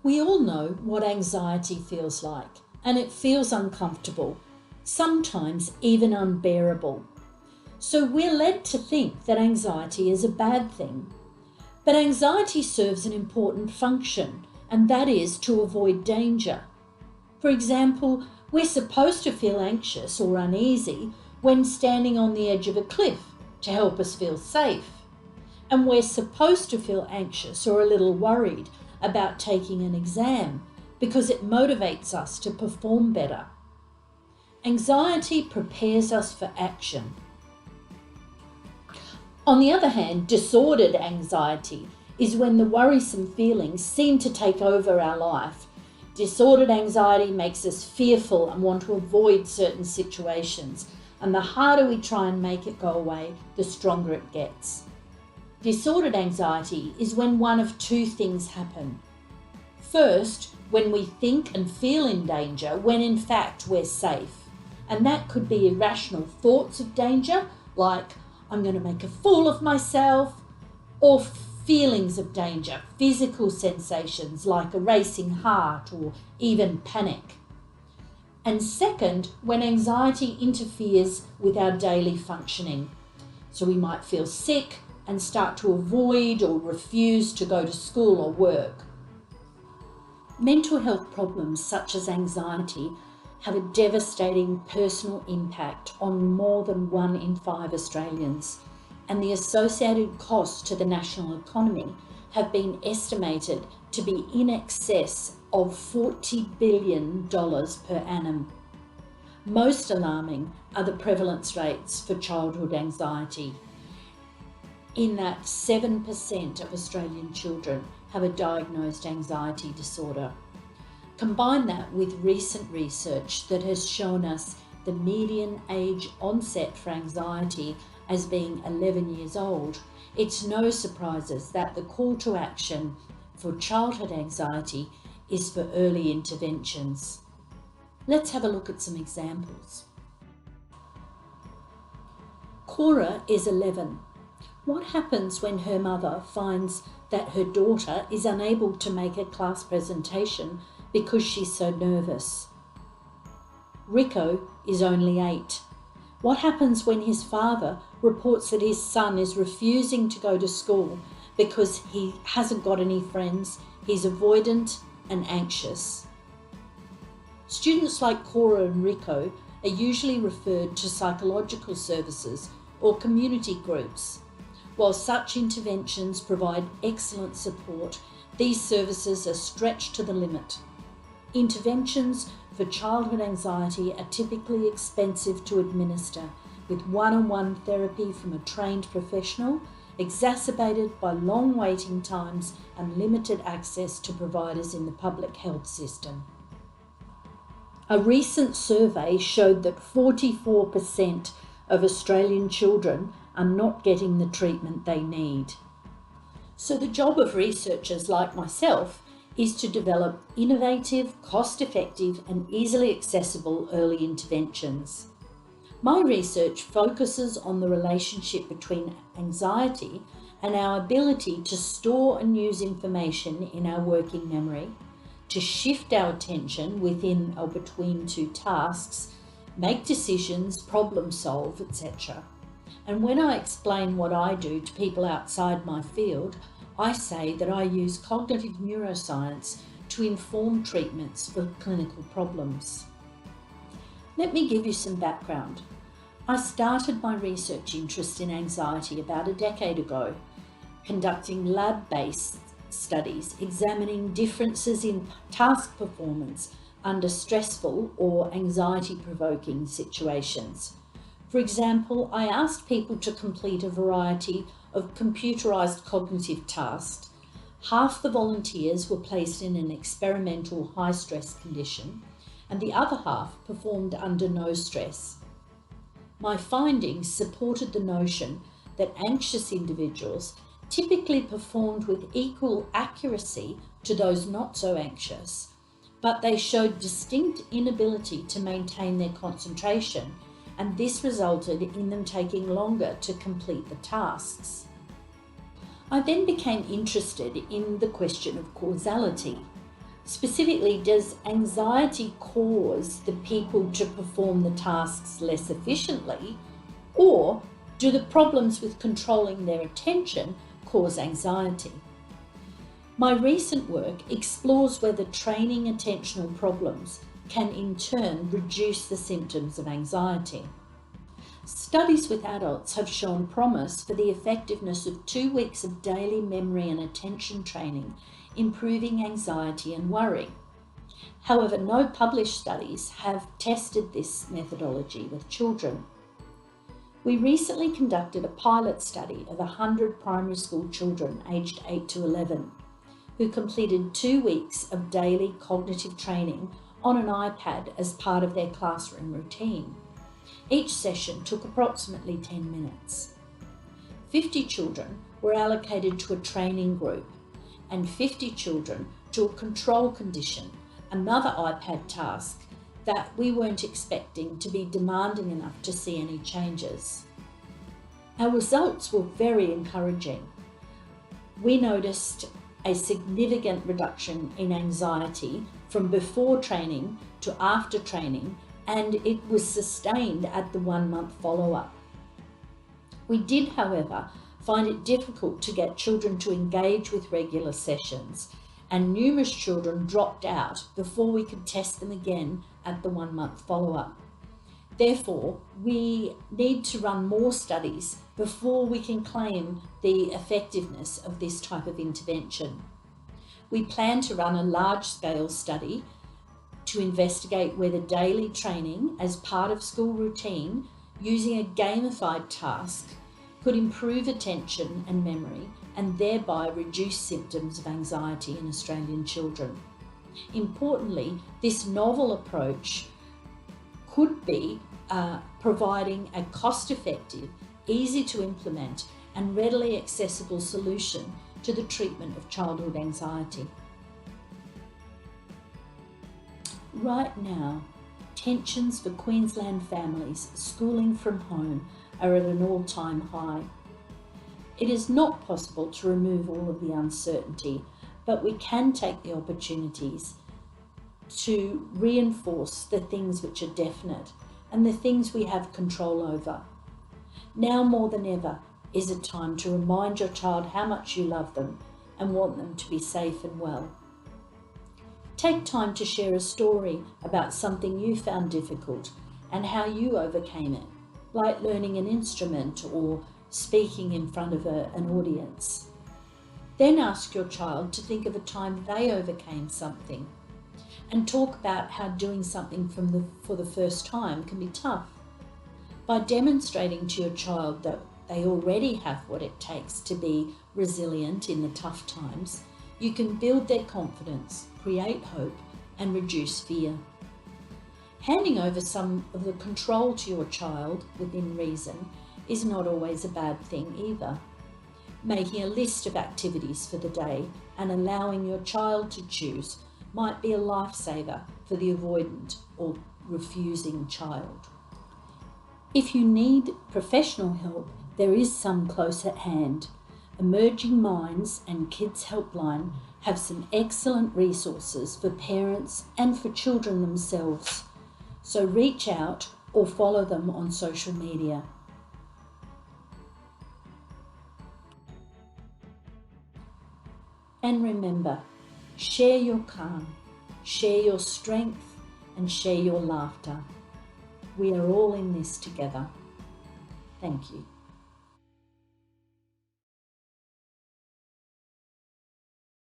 We all know what anxiety feels like, and it feels uncomfortable, sometimes even unbearable. So we're led to think that anxiety is a bad thing. But anxiety serves an important function, and that is to avoid danger. For example, we're supposed to feel anxious or uneasy when standing on the edge of a cliff to help us feel safe. And we're supposed to feel anxious or a little worried about taking an exam because it motivates us to perform better. Anxiety prepares us for action. On the other hand, disordered anxiety is when the worrisome feelings seem to take over our life. Disordered anxiety makes us fearful and want to avoid certain situations, and the harder we try and make it go away, the stronger it gets. Disordered anxiety is when one of two things happen. First, when we think and feel in danger when in fact we're safe. And that could be irrational thoughts of danger, like I'm going to make a fool of myself, or feelings of danger, physical sensations like a racing heart or even panic. And second, when anxiety interferes with our daily functioning. So we might feel sick and start to avoid or refuse to go to school or work. Mental health problems such as anxiety have a devastating personal impact on more than 1 in 5 Australians, and the associated costs to the national economy have been estimated to be in excess of $40 billion per annum. Most alarming are the prevalence rates for childhood anxiety, in that 7% of Australian children have a diagnosed anxiety disorder. Combine that with recent research that has shown us the median age onset for anxiety as being 11 years old, it's no surprises that the call to action for childhood anxiety is for early interventions. Let's have a look at some examples. Cora is 11. What happens when her mother finds that her daughter is unable to make a class presentation because she's so nervous? Rico is only 8. What happens when his father reports that his son is refusing to go to school because he hasn't got any friends, he's avoidant and anxious? Students like Cora and Rico are usually referred to psychological services or community groups. While such interventions provide excellent support, these services are stretched to the limit. Interventions for childhood anxiety are typically expensive to administer, with one-on-one therapy from a trained professional, exacerbated by long waiting times and limited access to providers in the public health system. A recent survey showed that 44% of Australian children are not getting the treatment they need. So the job of researchers like myself is to develop innovative, cost-effective and easily accessible early interventions. My research focuses on the relationship between anxiety and our ability to store and use information in our working memory, to shift our attention within or between two tasks, make decisions, problem solve, etc. And when I explain what I do to people outside my field, I say that I use cognitive neuroscience to inform treatments for clinical problems. Let me give you some background. I started my research interest in anxiety about a decade ago, conducting lab-based studies examining differences in task performance under stressful or anxiety-provoking situations. For example, I asked people to complete a variety of computerized cognitive tasks. Half the volunteers were placed in an experimental high-stress condition, and the other half performed under no stress. My findings supported the notion that anxious individuals typically performed with equal accuracy to those not so anxious, but they showed distinct inability to maintain their concentration, and this resulted in them taking longer to complete the tasks. I then became interested in the question of causality. Specifically, does anxiety cause the people to perform the tasks less efficiently, or do the problems with controlling their attention cause anxiety? My recent work explores whether training attentional problems can in turn reduce the symptoms of anxiety. Studies with adults have shown promise for the effectiveness of 2 weeks of daily memory and attention training, improving anxiety and worry. However, no published studies have tested this methodology with children. We recently conducted a pilot study of 100 primary school children aged 8 to 11 who completed 2 weeks of daily cognitive training on an iPad as part of their classroom routine. Each session took approximately 10 minutes. 50 children were allocated to a training group and 50 children to a control condition, another iPad task that we weren't expecting to be demanding enough to see any changes. Our results were very encouraging. We noticed a significant reduction in anxiety from before training to after training, and it was sustained at the 1-month follow-up. We did, however, find it difficult to get children to engage with regular sessions, and numerous children dropped out before we could test them again at the 1-month follow-up. Therefore, we need to run more studies before we can claim the effectiveness of this type of intervention. We plan to run a large-scale study to investigate whether daily training as part of school routine using a gamified task could improve attention and memory and thereby reduce symptoms of anxiety in Australian children. Importantly, this novel approach could be providing a cost-effective, easy to implement and readily accessible solution to the treatment of childhood anxiety. Right now, tensions for Queensland families schooling from home are at an all-time high. It is not possible to remove all of the uncertainty, but we can take the opportunities to reinforce the things which are definite and the things we have control over. Now more than ever is a time to remind your child how much you love them and want them to be safe and well. Take time to share a story about something you found difficult and how you overcame it, like learning an instrument or speaking in front of an audience. Then ask your child to think of a time they overcame something and talk about how doing something for the first time can be tough. By demonstrating to your child that they already have what it takes to be resilient in the tough times, you can build their confidence, create hope, and reduce fear. Handing over some of the control to your child within reason is not always a bad thing either. Making a list of activities for the day and allowing your child to choose might be a lifesaver for the avoidant or refusing child. If you need professional help, there is some close at hand. Emerging Minds and Kids Helpline have some excellent resources for parents and for children themselves. So reach out or follow them on social media. And remember, share your calm, share your strength, and share your laughter. We are all in this together. Thank you.